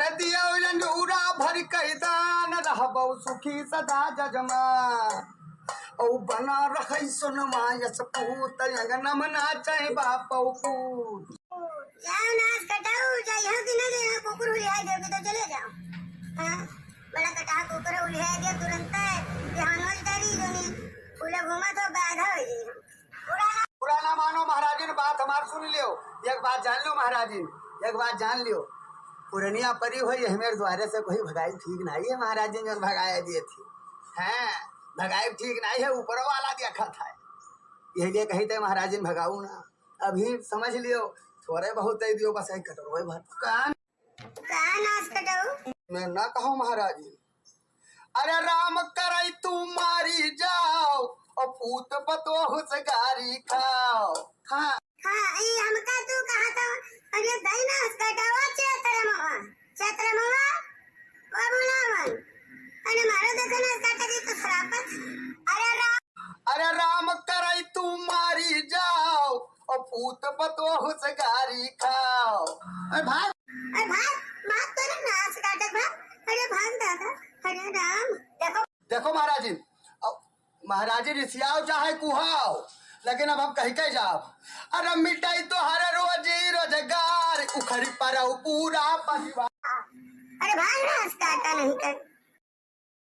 अरे दिया अंजूरा भर कैदान रहबौ सुखी सदा जजमान औ बना रखै सोनमा यस पूत अंगनम नाचै बापौ पूत जाओ नाच कटाओ जाओ कि ना जाओ कुकुर उलिया दे के तो चले जाओ। हां बड़ा कटा कुकुर उलिया दे तुरंत ध्यान हो जारी जोनी फूले घुमा तो बाधा हो जी। पुराना मानो महाराजिन बात हमार सुन लियो। एक बात जान लो महाराजिन, एक बात जान लियो। पुरनिया परी हुई हमेरे द्वारे से कोई भगाई ठीक नहीं है महाराजिन जो भगाए दिए थी। हैं भगाई ठीक नहीं है, ऊपर वाला देखा था। यही लिए कही थे महाराजिन भगाऊ ना। अभी समझ लियो थोड़े बहुत दे दियो बस एक कटोरे भर कान नाच कटाओ मैं ना कहूँ महाराजिन। अरे राम करई तू मारी जाओ और पूत बतो से गारी खाओ। हाँ ये हमका तू कहा था अरे भाई नाच कटाओ चैत्र मामा और बुलावन अरे मारो देखो नाच काटा की तो खराबत। अरे राम करई तू मारी जाओ और पूत बतो से गारी खाओ। अरे भाग भाग तो ना नाच काटे भाग। अरे भाग दादा अरे राम देखो देखो महाराजिन, महाराजिन रिसियाओ चाहे कुहाओ लेकिन अब हम कहीं कह जाओ। अरे मिटाई तो हर रोजी रोजगार उखड़ी पर पूरा परिवार। अरे भाग नाच काटा नहीं कर